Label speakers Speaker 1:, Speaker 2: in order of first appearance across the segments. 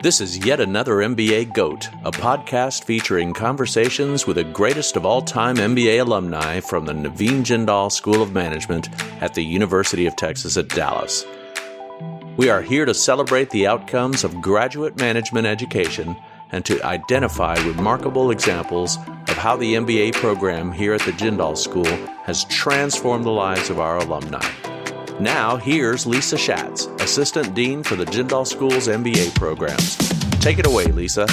Speaker 1: This is yet another MBA GOAT, a podcast featuring conversations with the greatest of all-time MBA alumni from the Naveen Jindal School of Management at the University of Texas at Dallas. We are here to celebrate the outcomes of graduate management education and to identify remarkable examples of how the MBA program here at the Jindal School has transformed the lives of our alumni. Now, here's Lisa Shatz, Assistant Dean for the Jindal School's MBA Programs. Take it away, Lisa.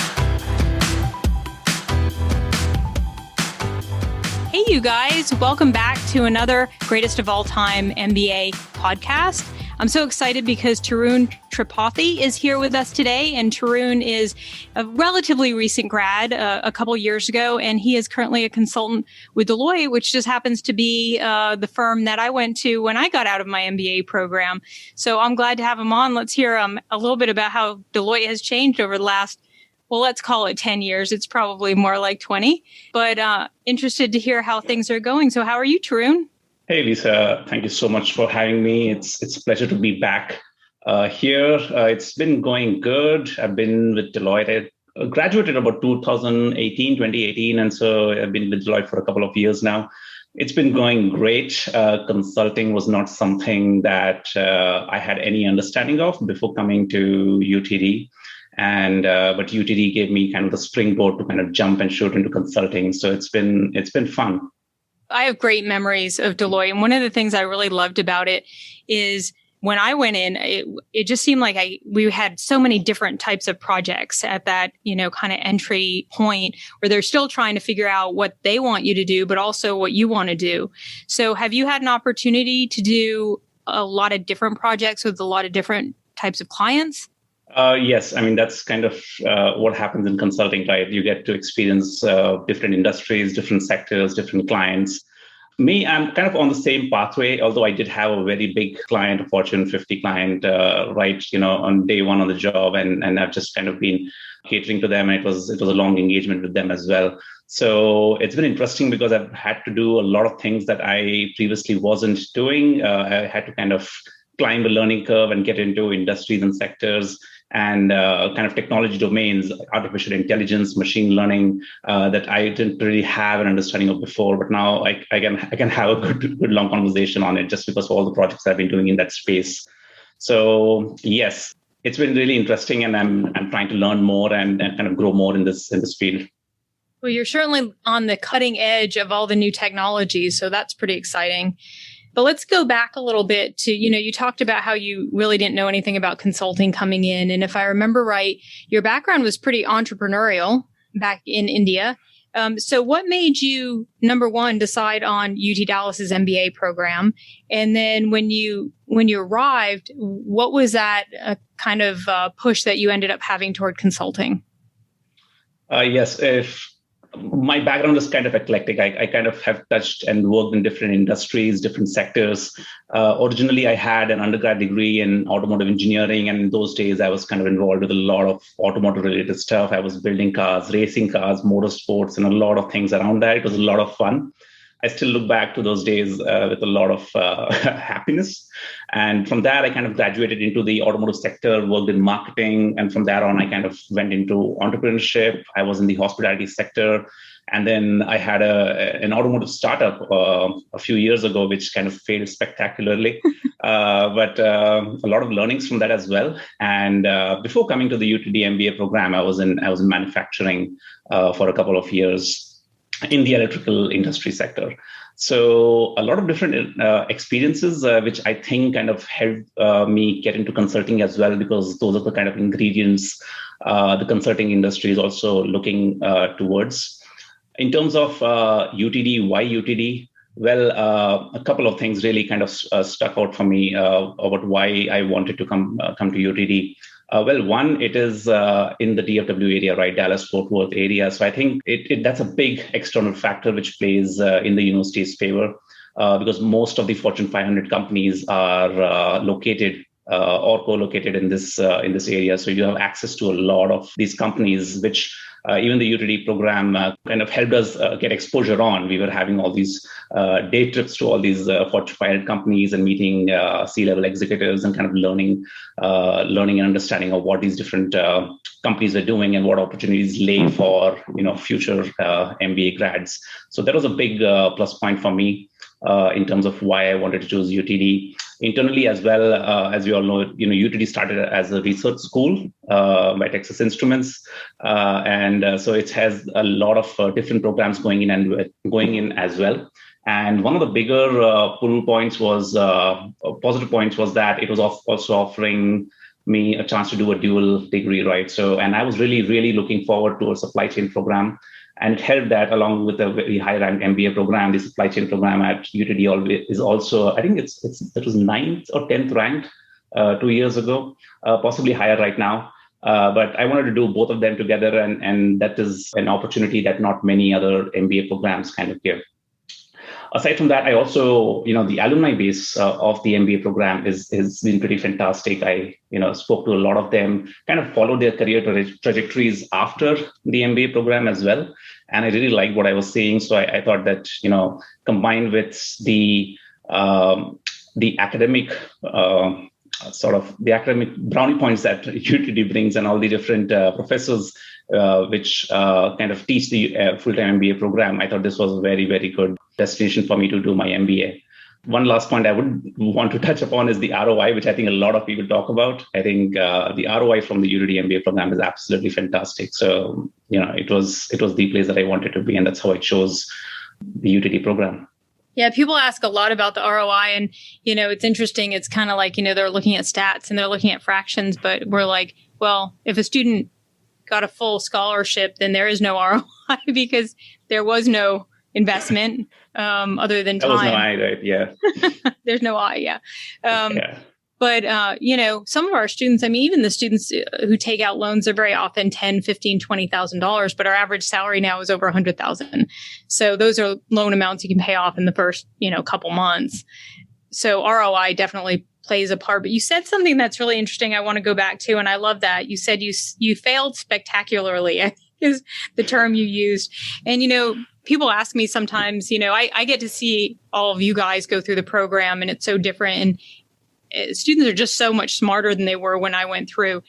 Speaker 2: Hey, you guys. Welcome back to another Greatest of All Time MBA podcast. I'm so excited because Tarun Tripathy is here with us today. And Tarun is a relatively recent grad, a couple years ago, and he is currently a consultant with Deloitte, which just happens to be the firm that I went to when I got out of my MBA program. So I'm glad to have him on. Let's hear a little bit about how Deloitte has changed over the last, well, let's call it 10 years. It's probably more like 20, but interested to hear how things are going. So how are you, Tarun?
Speaker 3: Hey, Lisa. Thank you so much for having me. It's a pleasure to be back here. It's been going good. I've been with Deloitte. I graduated about 2018, and so I've been with Deloitte for a couple of years now. It's been going great. Consulting was not something that I had any understanding of before coming to UTD. But UTD gave me kind of the springboard to kind of jump and shoot into consulting. So it's been fun.
Speaker 2: I have great memories of Deloitte. And one of the things I really loved about it is when I went in, it just seemed like we had so many different types of projects at that, kind of entry point where they're still trying to figure out what they want you to do, but also what you want to do. So have you had an opportunity to do a lot of different projects with a lot of different types of clients?
Speaker 3: Yes. I mean, that's kind of what happens in consulting, right? You get to experience different industries, different sectors, different clients. Me, I'm kind of on the same pathway, although I did have a very big client, a Fortune 50 client, on day one on the job. And I've just kind of been catering to them. And it was a long engagement with them as well. So it's been interesting because I've had to do a lot of things that I previously wasn't doing. I had to kind of climb the learning curve and get into industries and sectors and kind of technology domains, artificial intelligence, machine learning, that I didn't really have an understanding of before. But now I can have a good long conversation on it just because of all the projects I've been doing in that space. So yes, it's been really interesting, and I'm trying to learn more and kind of grow more in this field.
Speaker 2: Well, you're certainly on the cutting edge of all the new technologies, so that's pretty exciting. But let's go back a little bit to, you talked about how you really didn't know anything about consulting coming in. And if I remember right, your background was pretty entrepreneurial back in India. So what made you, number one, decide on UT Dallas's MBA program? And then when you arrived, what was that kind of push that you ended up having toward consulting?
Speaker 3: Yes. My background is kind of eclectic. I kind of have touched and worked in different industries, different sectors. Originally, I had an undergrad degree in automotive engineering. And in those days, I was kind of involved with a lot of automotive-related stuff. I was building cars, racing cars, motorsports, and a lot of things around that. It was a lot of fun. I still look back to those days with a lot of happiness. And from that, I kind of graduated into the automotive sector, worked in marketing. And from there on, I kind of went into entrepreneurship. I was in the hospitality sector. And then I had an automotive startup a few years ago, which kind of failed spectacularly. But a lot of learnings from that as well. And before coming to the UTD MBA program, I was in manufacturing for a couple of years in the electrical industry sector. So a lot of different experiences, which I think kind of helped me get into consulting as well, because those are the kind of ingredients the consulting industry is also looking towards. In terms of UTD, why UTD? Well, a couple of things really kind of stuck out for me about why I wanted to come to UTD. One, it is in the DFW area, right? Dallas-Fort Worth area. So I think that's a big external factor which plays in the university's favor because most of the Fortune 500 companies are located or co-located in this area. So you have access to a lot of these companies, which even the UTD program kind of helped us get exposure on. We were having all these day trips to all these Fortune 500 companies and meeting C-level executives and kind of learning and understanding of what these different companies are doing and what opportunities lay for future MBA grads. So that was a big plus point for me in terms of why I wanted to choose UTD. Internally as well, as we all know, UTD started as a research school by Texas Instruments, and so it has a lot of different programs going in as well. And one of the bigger positive points was that it was also offering me a chance to do a dual degree, right? So, and I was really, really looking forward to a supply chain program. And it helped that along with a very high ranked MBA program, the supply chain program at UTD is also, I think it was 9th or 10th ranked 2 years ago, possibly higher right now. But I wanted to do both of them together. And that is an opportunity that not many other MBA programs kind of give. Aside from that, I also, the alumni base of the MBA program is been pretty fantastic. I, spoke to a lot of them, kind of followed their career trajectories after the MBA program as well. And I really liked what I was seeing. So I thought that, combined with the academic the academic brownie points that UTD brings and all the different professors which kind of teach the full-time MBA program, I thought this was a very, very good destination for me to do my MBA. One last point I would want to touch upon is the ROI, which I think a lot of people talk about. I think the ROI from the UTD MBA program is absolutely fantastic. So, it was the place that I wanted to be, and that's how I chose the UTD program.
Speaker 2: Yeah, people ask a lot about the ROI, and, it's interesting. It's kind of like, they're looking at stats and they're looking at fractions, but we're like, well, if a student got a full scholarship, then there is no ROI because there was no investment other than time.
Speaker 3: There was no I, right? Yeah.
Speaker 2: There's no I, yeah.
Speaker 3: Yeah.
Speaker 2: But, some of our students, even the students who take out loans are very often $10,000, $15,000, $20,000, but our average salary now is over $100,000. So those are loan amounts you can pay off in the first, couple months. So ROI definitely plays a part. But you said something that's really interesting I want to go back to, and I love that. You said you failed spectacularly, I think is the term you used. And, people ask me sometimes, I get to see all of you guys go through the program, and it's so different. And students are just so much smarter than they were when I went through.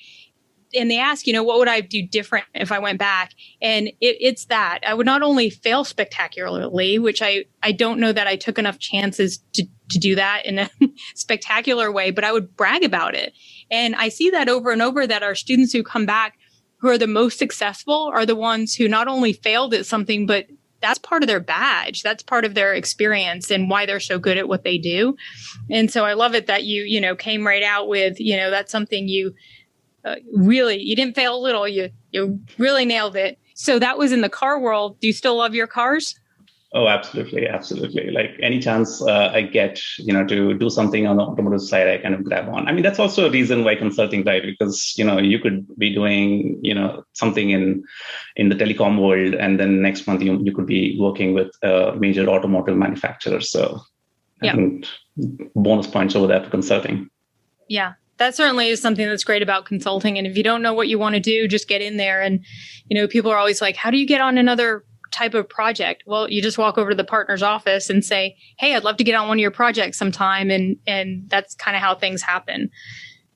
Speaker 2: And they ask, what would I do different if I went back? And it's that I would not only fail spectacularly, which I don't know that I took enough chances to do that in a spectacular way, but I would brag about it. And I see that over and over, that our students who come back who are the most successful are the ones who not only failed at something, but that's part of their badge. That's part of their experience and why they're so good at what they do. And so I love it that you came right out with, that's something you really, you didn't fail a little, you really nailed it. So that was in the car world. Do you still love your cars?
Speaker 3: Oh, absolutely. Absolutely. Like any chance I get, to do something on the automotive side, I kind of grab on. That's also a reason why consulting, right? Because, you could be doing, something in the telecom world, and then next month you could be working with a major automotive manufacturer. So I think bonus points over there for consulting.
Speaker 2: Yeah. That certainly is something that's great about consulting. And if you don't know what you want to do, just get in there. And, people are always like, how do you get on another type of project? Well, you just walk over to the partner's office and say, hey, I'd love to get on one of your projects sometime. And that's kind of how things happen.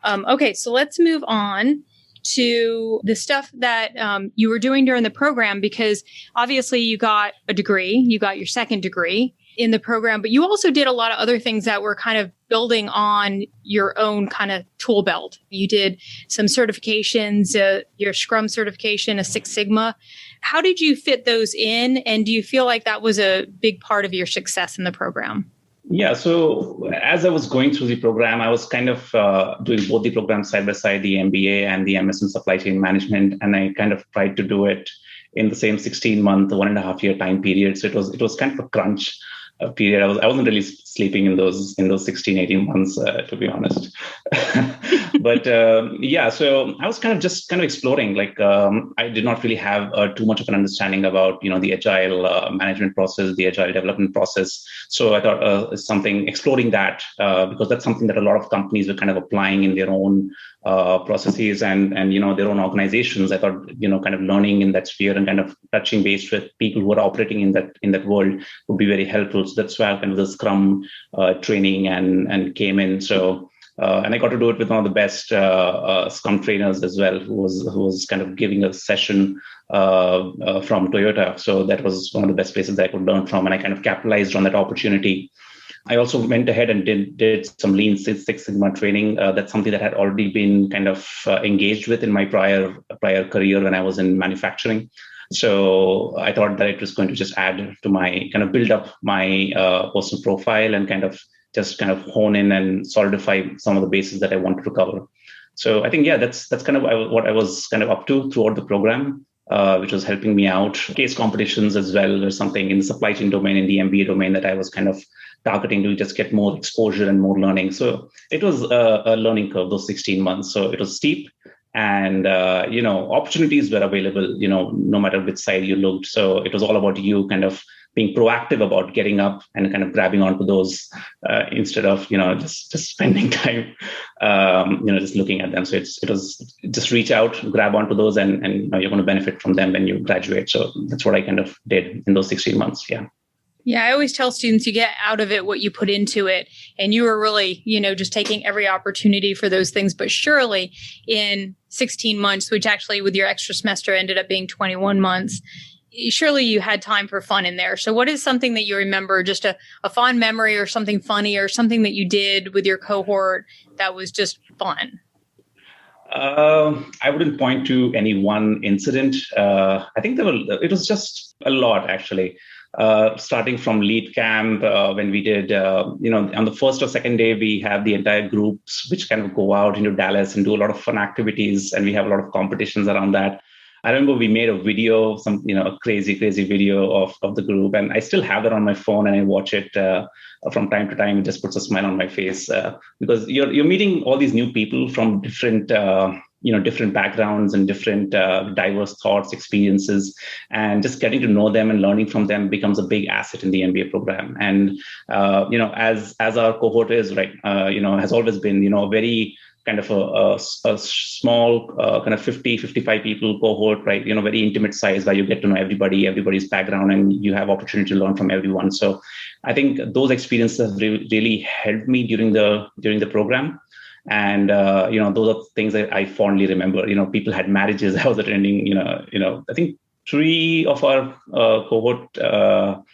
Speaker 2: Okay, so let's move on to the stuff that you were doing during the program, because obviously you got a degree, you got your second degree in the program, but you also did a lot of other things that were kind of building on your own kind of tool belt. You did some certifications, your Scrum certification, a Six Sigma. How did you fit those in? And do you feel like that was a big part of your success in the program?
Speaker 3: Yeah. So as I was going through the program, I was kind of doing both the programs side by side, the MBA and the MS in supply chain management. And I kind of tried to do it in the same 16-month, 1.5-year time period. So it was kind of a crunch period. I wasn't really sleeping in those 16, 18 months, to be honest. But so I was kind of exploring. I did not really have too much of an understanding about the agile management process, the agile development process. So I thought exploring that because that's something that a lot of companies were kind of applying in their own processes and their own organizations. I thought kind of learning in that sphere and kind of touching base with people who are operating in that world would be very helpful. So that's why kind of the Scrum training and came in. So and I got to do it with one of the best Scrum trainers as well, who was kind of giving a session from Toyota. So that was one of the best places that I could learn from, and I kind of capitalized on that opportunity. I also went ahead and did some Lean Six Sigma training. That's something that had already been kind of engaged with in my prior career when I was in manufacturing. So I thought that it was going to just add to my kind of build up my personal profile and kind of hone in and solidify some of the bases that I wanted to cover. So I think, that's kind of what I was kind of up to throughout the program, which was helping me out. Case competitions as well, or something in the supply chain domain, in the MBA domain that I was kind of targeting to just get more exposure and more learning. So it was a learning curve, those 16 months. So it was steep. And, opportunities were available, no matter which side you looked. So it was all about you kind of being proactive about getting up and kind of grabbing onto those instead of, just spending time, just looking at them. So it was just reach out, grab onto those and you're going to benefit from them when you graduate. So that's what I kind of did in those 16 months. Yeah.
Speaker 2: Yeah, I always tell students you get out of it what you put into it. And you were really, just taking every opportunity for those things. But surely in 16 months, which actually with your extra semester ended up being 21 months, surely you had time for fun in there. So what is something that you remember, just a fond memory or something funny or something that you did with your cohort that was just fun?
Speaker 3: I wouldn't point to any one incident. I think it was just a lot, actually. Starting from lead camp, when we did, on the first or second day, we have the entire groups which kind of go out into Dallas and do a lot of fun activities. And we have a lot of competitions around that. I remember we made a video, a crazy video of the group. And I still have that on my phone and I watch it from time to time. It just puts a smile on my face because you're meeting all these new people from different backgrounds and different diverse thoughts, experiences, and just getting to know them and learning from them becomes a big asset in the MBA program. And, as our cohort is, right, has always been, a very kind of a small kind of 50, 55 people cohort, right? Very intimate size where you get to know everybody's background, and you have opportunity to learn from everyone. So I think those experiences really helped me during the program. And, those are things that I fondly remember. People had marriages. I was attending, I think 3 of our cohort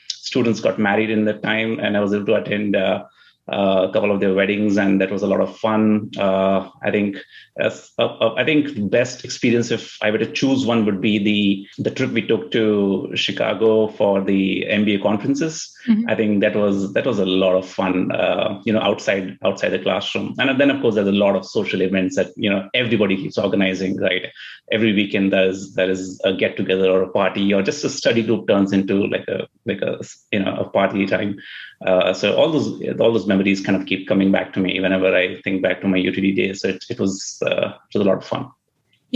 Speaker 3: students got married in that time, and I was able to attend a couple of their weddings, and that was a lot of fun. I think the best experience, if I were to choose one, would be the trip we took to Chicago for the MBA conferences. Mm-hmm. I think that was a lot of fun, outside the classroom. And then, of course, there's a lot of social events that, everybody keeps organizing, right? Every weekend there is a get together or a party, or just a study group turns into like a party time. So all those memories kind of keep coming back to me whenever I think back to my UTD days. So it was a lot of fun.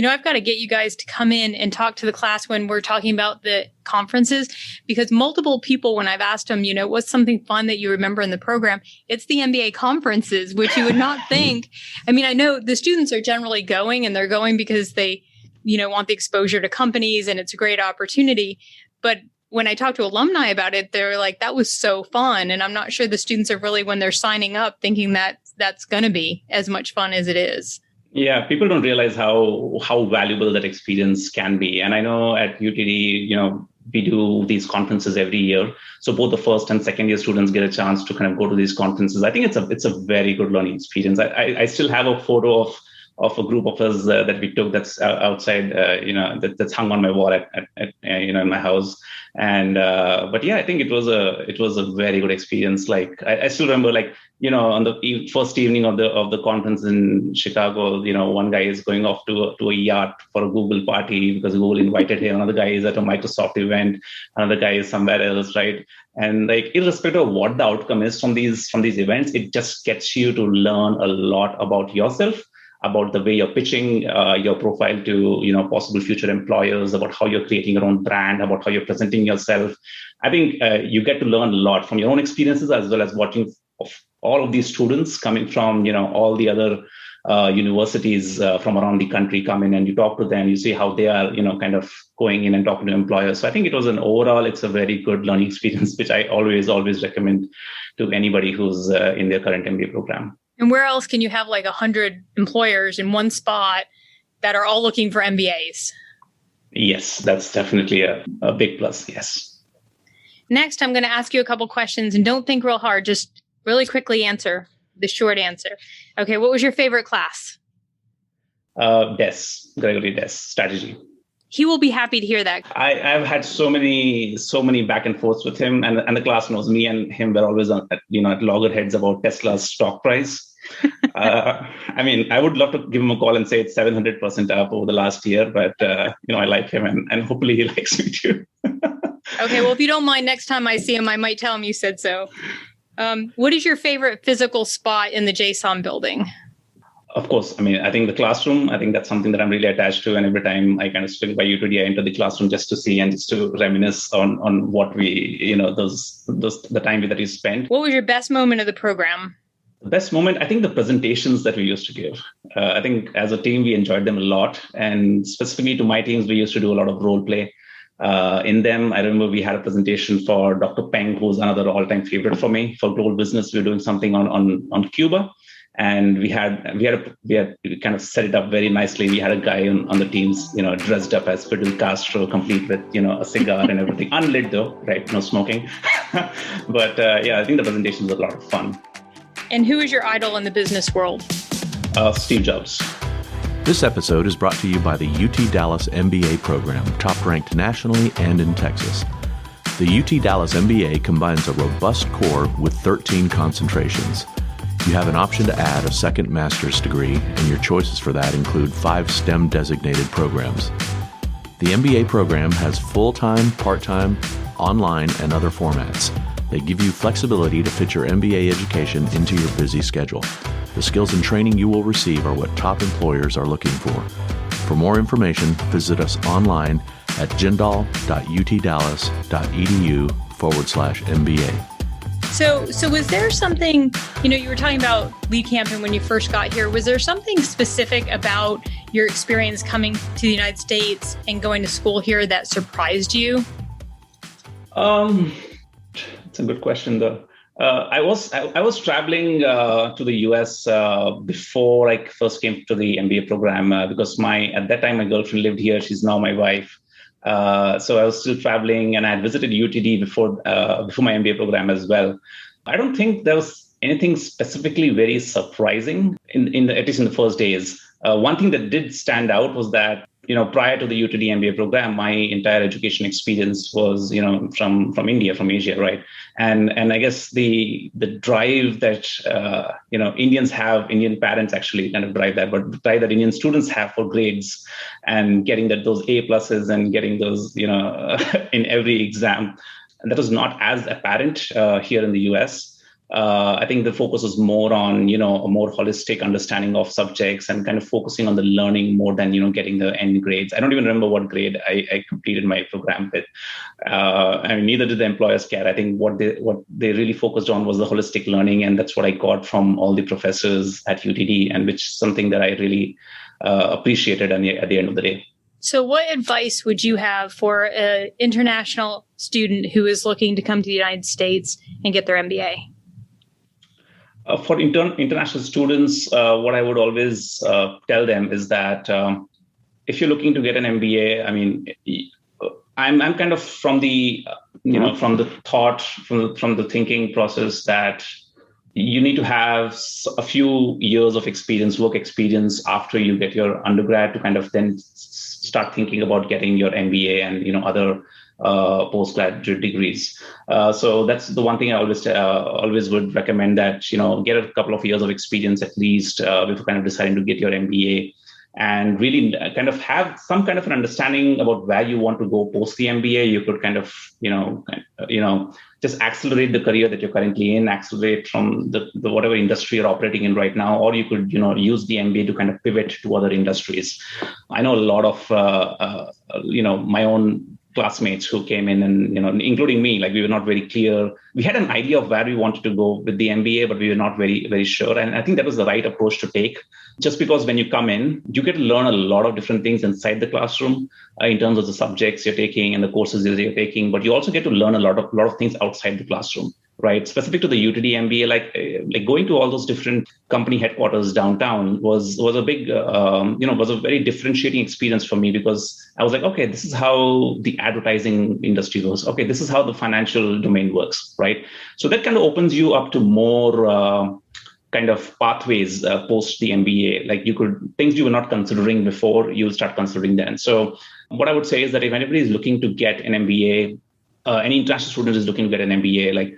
Speaker 2: I've got to get you guys to come in and talk to the class when we're talking about the conferences, because multiple people, when I've asked them, what's something fun that you remember in the program, it's the MBA conferences, which you would not think. I mean, I know the students are generally going, and they're going because they, want the exposure to companies, and it's a great opportunity. But when I talk to alumni about it, they're like, that was so fun. And I'm not sure the students are really, when they're signing up, thinking that that's going to be as much fun as it is.
Speaker 3: Yeah, people don't realize how valuable that experience can be. And I know at UTD, we do these conferences every year. So both the first and second year students get a chance to kind of go to these conferences. I think it's a very good learning experience. I still have a photo of a group of us that we took that's outside, that's hung on my wall at in my house. And but yeah, I think it was a very good experience. Like I still remember, on the first evening of the conference in Chicago, one guy is going off to a yacht for a Google party because Google invited him. Another guy is at a Microsoft event. Another guy is somewhere else, right? And irrespective of what the outcome is from these events, it just gets you to learn a lot about yourself. about the way you're pitching your profile to, possible future employers, about how you're creating your own brand, about how you're presenting yourself. I think you get to learn a lot from your own experiences, as well as watching all of these students coming from, all the other universities from around the country come in, and you talk to them, you see how they are, kind of going in and talking to employers. So I think it's a very good learning experience, which I always recommend to anybody who's in their current MBA program.
Speaker 2: And where else can you have like 100 employers in one spot that are all looking for MBAs?
Speaker 3: Yes, that's definitely a big plus. Yes.
Speaker 2: Next, I'm going to ask you a couple questions, and don't think real hard. Just really quickly answer the short answer. Okay, what was your favorite class?
Speaker 3: Gregory Des, strategy.
Speaker 2: He will be happy to hear that.
Speaker 3: I've had so many back and forths with him, and the class knows me and him were always at loggerheads about Tesla's stock price. I would love to give him a call and say it's 700% up over the last year, but I like him, and hopefully he likes me too.
Speaker 2: Okay, well, if you don't mind, next time I see him, I might tell him you said so. What is your favorite physical spot in the Json building?
Speaker 3: Of course. I think the classroom, I think that's something that I'm really attached to. And every time I kind of swing by UTD, I enter the classroom just to see and just to reminisce on what we, the time that we spent.
Speaker 2: What was your best moment of the program?
Speaker 3: The best moment, I think the presentations that we used to give. I think as a team, we enjoyed them a lot. And specifically to my teams, we used to do a lot of role play. In them, I remember we had a presentation for Dr. Peng, who's another all-time favorite for me. For global business, we were doing something on Cuba. And we had kind of set it up very nicely. We had a guy on the teams, dressed up as Fidel Castro, complete with, a cigar and everything. Unlit though, right? No smoking. But I think the presentation was a lot of fun.
Speaker 2: And who is your idol in the business world?
Speaker 3: Steve Jobs.
Speaker 1: This episode is brought to you by the UT Dallas MBA program, top ranked nationally and in Texas. The UT Dallas MBA combines a robust core with 13 concentrations. You have an option to add a second master's degree, and your choices for that include 5 STEM-designated programs. The MBA program has full-time, part-time, online, and other formats. They give you flexibility to fit your MBA education into your busy schedule. The skills and training you will receive are what top employers are looking for. For more information, visit us online at jindal.utdallas.edu/MBA.
Speaker 2: So was there something, you were talking about lead camping when you first got here. Was there something specific about your experience coming to the United States and going to school here that surprised you?
Speaker 3: It's a good question, though. I was traveling to the US before I first came to the MBA program because at that time my girlfriend lived here. She's now my wife. So I was still traveling, and I had visited UTD before my MBA program as well. I don't think there was anything specifically very surprising at least in the first days. One thing that did stand out was that, prior to the UTD MBA program, my entire education experience was, from India, from Asia, right? And I guess the drive that, Indians have, Indian parents actually kind of drive that, but the drive that Indian students have for grades and getting those A pluses and getting those, in every exam. And that was not as apparent here in the US. I think the focus was more on, a more holistic understanding of subjects and kind of focusing on the learning more than, getting the end grades. I don't even remember what grade I completed my program with. Neither did the employers care. I think what they really focused on was the holistic learning. And that's what I got from all the professors at UTD, and which is something that I really appreciated at the end of the day.
Speaker 2: So what advice would you have for an international student who is looking to come to the United States and get their MBA?
Speaker 3: For international students, what I would always tell them is that if you're looking to get an MBA, I'm kind of from the from the thought, from the thinking process that you need to have a few years of work experience after you get your undergrad to kind of then start thinking about getting your MBA and other postgraduate degrees. So that's the one thing I always would recommend, that get a couple of years of experience at least before kind of deciding to get your MBA. and really kind of have some kind of an understanding about where you want to go post the MBA, you could kind of, just accelerate the career that you're currently in, accelerate from the whatever industry you're operating in right now, or you could, use the MBA to kind of pivot to other industries. I know a lot of, my own classmates who came in and, including me, like we were not very clear. We had an idea of where we wanted to go with the MBA, but we were not very, very sure. And I think that was the right approach to take, just because when you come in, you get to learn a lot of different things inside the classroom in terms of the subjects you're taking and the courses that you're taking, but you also get to learn a lot of things outside the classroom. Right, specific to the UTD MBA, like going to all those different company headquarters downtown was a big, was a very differentiating experience for me, because I was like, okay, this is how the advertising industry goes. Okay, this is how the financial domain works, right? So that kind of opens you up to more kind of pathways post the MBA. Like things you were not considering before, you'll start considering then. So what I would say is that if anybody is looking to get an MBA, any international student is looking to get an MBA,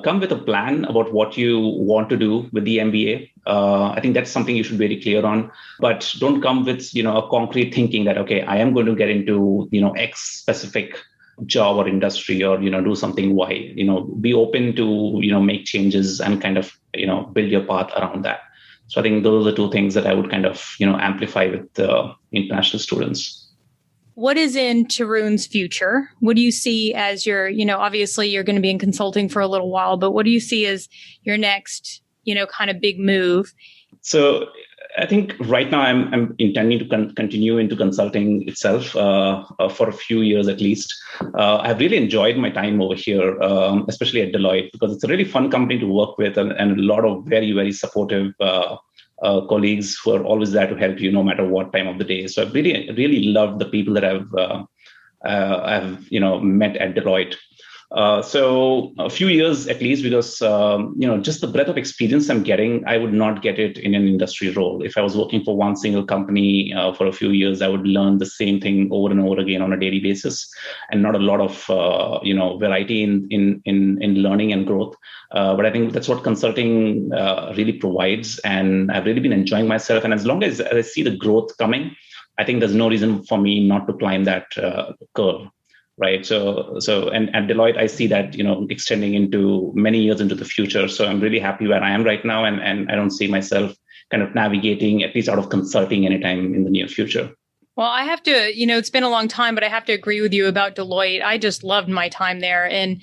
Speaker 3: come with a plan about what you want to do with the MBA. I think that's something you should be very clear on, but don't come with, a concrete thinking that, okay, I am going to get into, X specific job or industry, or, do something Y, be open to, make changes and kind of, build your path around that. So I think those are the two things that I would kind of, amplify with international students.
Speaker 2: What is in Tarun's future? What do you see as your, obviously you're going to be in consulting for a little while, but what do you see as your next, kind of big move?
Speaker 3: So I think right now I'm intending to continue into consulting itself for a few years at least. I've really enjoyed my time over here, especially at Deloitte, because it's a really fun company to work with and a lot of very, very supportive colleagues who are always there to help you no matter what time of the day. So I've really, really loved the people that I've met at Deloitte. So a few years at least, because, just the breadth of experience I'm getting, I would not get it in an industry role. If I was working for one single company for a few years, I would learn the same thing over and over again on a daily basis, and not a lot of, variety in learning and growth. But I think that's what consulting really provides. And I've really been enjoying myself. And as long as I see the growth coming, I think there's no reason for me not to climb that curve. Right. So and at Deloitte, I see that, extending into many years into the future. So I'm really happy where I am right now. And I don't see myself kind of navigating, at least out of consulting, anytime in the near future.
Speaker 2: Well, I have to, it's been a long time, but I have to agree with you about Deloitte. I just loved my time there. And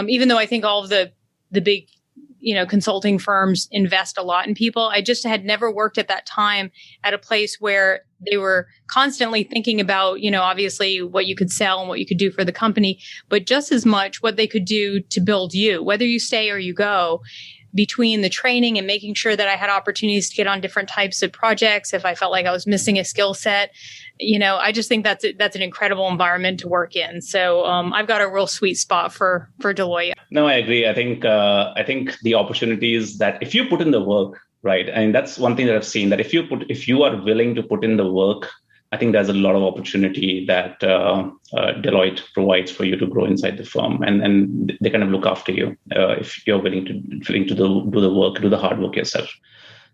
Speaker 2: even though I think all of the big, consulting firms invest a lot in people, I just had never worked at that time at a place where they were constantly thinking about, obviously what you could sell and what you could do for the company, but just as much what they could do to build you, whether you stay or you go. Between the training and making sure that I had opportunities to get on different types of projects, if I felt like I was missing a skill set, I just think that's an incredible environment to work in. So I've got a real sweet spot for Deloitte.
Speaker 3: No, I agree. I think the opportunities that if you put in the work, right, and that's one thing that I've seen, that if you are willing to put in the work, I think there's a lot of opportunity that Deloitte provides for you to grow inside the firm, and they kind of look after you if you're willing to do the work, do the hard work yourself.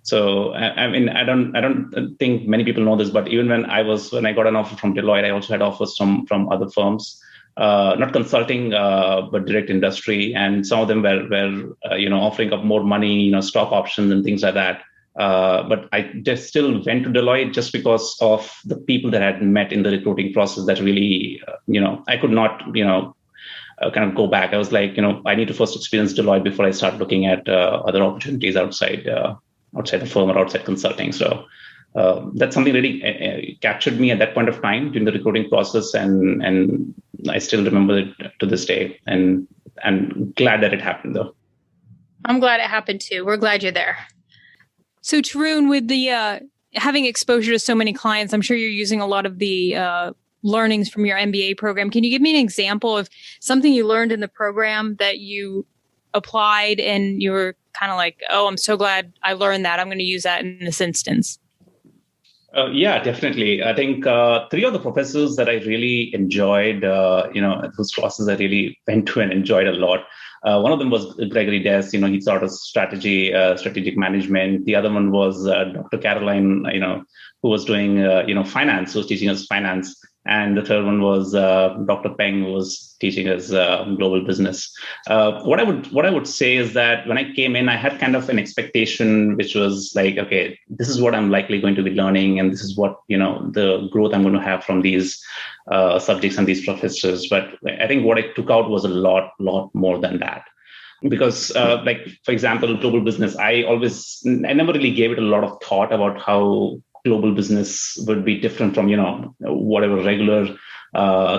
Speaker 3: So I mean, I don't think many people know this, but even when I got an offer from Deloitte, I also had offers from other firms, not consulting, but direct industry, and some of them were offering up more money, stock options and things like that. But I just still went to Deloitte just because of the people that I had met in the recruiting process that really, I could not, kind of go back. I was like, I need to first experience Deloitte before I start looking at other opportunities outside the firm or outside consulting. So that's something really captured me at that point of time during the recruiting process. And I still remember it to this day. And I'm glad that it happened, though.
Speaker 2: I'm glad it happened, too. We're glad you're there. So Tarun, with the having exposure to so many clients, I'm sure you're using a lot of the learnings from your MBA program. Can you give me an example of something you learned in the program that you applied and you were kind of like, oh, I'm so glad I learned that. I'm going to use that in this instance?
Speaker 3: Yeah, definitely. I think three of the professors that I really enjoyed, whose classes I really went to and enjoyed a lot. One of them was Gregory Des. He taught us strategic management. The other one was Dr. Caroline, who was doing, finance, who was teaching us finance. And the third one was Dr. Peng, who was teaching us global business. What I would say is that when I came in, I had kind of an expectation, which was like, okay, this is what I'm likely going to be learning, and this is what the growth I'm going to have from these subjects and these professors. But I think what I took out was a lot more than that. Because, for example, global business, I never really gave it a lot of thought about how global business would be different from, whatever regular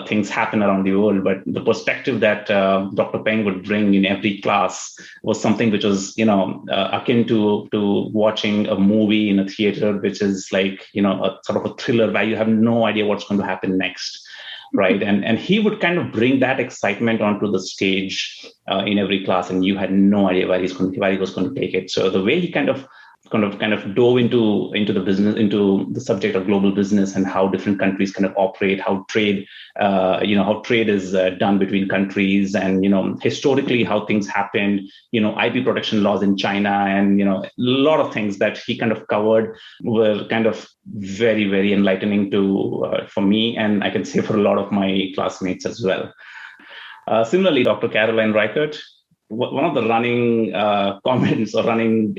Speaker 3: things happen around the world. But the perspective that Dr. Peng would bring in every class was something which was, akin to watching a movie in a theater, which is like, a sort of a thriller where you have no idea what's going to happen next. Right. And he would kind of bring that excitement onto the stage in every class, and you had no idea where he was going to take it. So the way he kind of dove into the business, into the subject of global business and how different countries kind of operate, how trade is done between countries, and historically how things happened, IP protection laws in China, and a lot of things that he kind of covered were kind of very, very enlightening for me, and I can say for a lot of my classmates as well. Similarly, Dr. Caroline Reichert, one of the running comments or running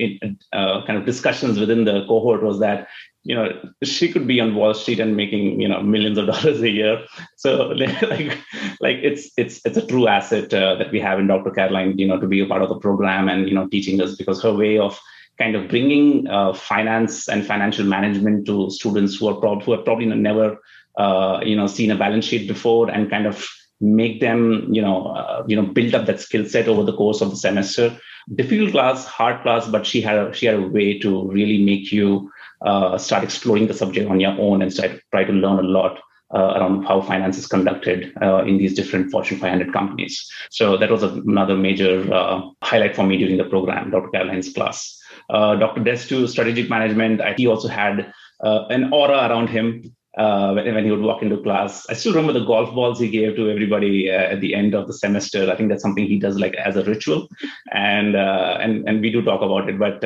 Speaker 3: kind of discussions within the cohort was that, she could be on Wall Street and making, millions of dollars a year. So it's a true asset that we have in Dr. Caroline, to be a part of the program and, teaching us, because her way of kind of bringing finance and financial management to students who have probably never, seen a balance sheet before, and kind of make them, build up that skill set over the course of the semester. Difficult class, hard class, but she had a way to really make you start exploring the subject on your own and try to learn a lot around how finance is conducted in these different Fortune 500 companies. So that was another major highlight for me during the program, Dr. Caroline's class. Dr. Des, too, strategic management, he also had an aura around him. When he would walk into class. I still remember the golf balls he gave to everybody at the end of the semester. I think that's something he does like as a ritual, and we do talk about it. But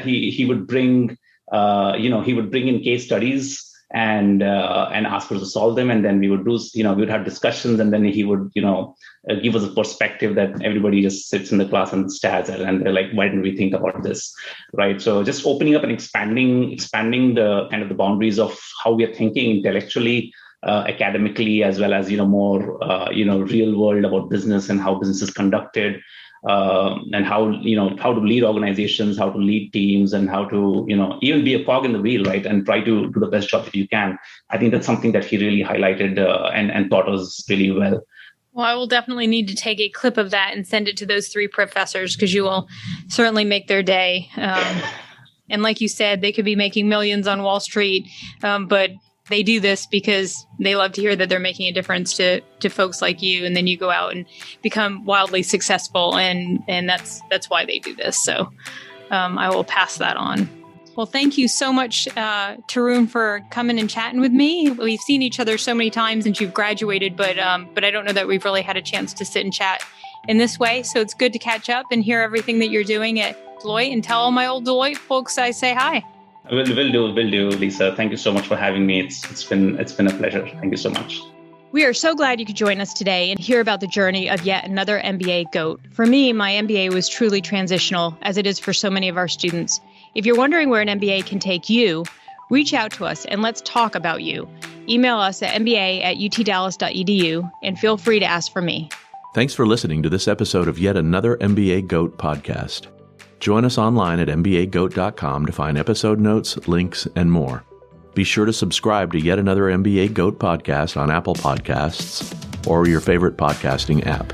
Speaker 3: he would bring in case studies and ask us to solve them, and then we would have discussions, and then he would give us a perspective that everybody just sits in the class and stares at it, and they're like, why didn't we think about this, right? So just opening up and expanding the kind of the boundaries of how we are thinking intellectually, academically, as well as more real world about business and how business is conducted. And how to lead organizations, how to lead teams, and how to even be a cog in the wheel, right? And try to do the best job that you can. I think that's something that he really highlighted and taught us really well.
Speaker 2: Well, I will definitely need to take a clip of that and send it to those three professors, because you will certainly make their day. And like you said, they could be making millions on Wall Street, but they do this because they love to hear that they're making a difference to folks like you, and then you go out and become wildly successful, and that's why they do this. So I will pass that on. Well, thank you so much, Tarun, for coming and chatting with me. We've seen each other so many times since you've graduated, but I don't know that we've really had a chance to sit and chat in this way. So it's good to catch up and hear everything that you're doing at Deloitte, and tell all my old Deloitte folks I say hi.
Speaker 3: Will do, Lisa. Thank you so much for having me. It's been a pleasure. Thank you so much.
Speaker 2: We are so glad you could join us today and hear about the journey of yet another MBA GOAT. For me, my MBA was truly transitional, as it is for so many of our students. If you're wondering where an MBA can take you, reach out to us and let's talk about you. Email us at mba@utdallas.edu and feel free to ask for me.
Speaker 1: Thanks for listening to this episode of yet another MBA GOAT podcast. Join us online at MBAGoat.com to find episode notes, links, and more. Be sure to subscribe to yet another MBA GOAT podcast on Apple Podcasts or your favorite podcasting app.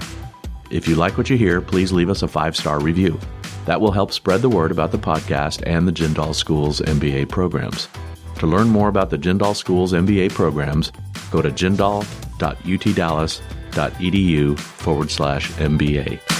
Speaker 1: If you like what you hear, please leave us a 5-star review. That will help spread the word about the podcast and the Jindal School's MBA programs. To learn more about the Jindal School's MBA programs, go to jindal.utdallas.edu/MBA.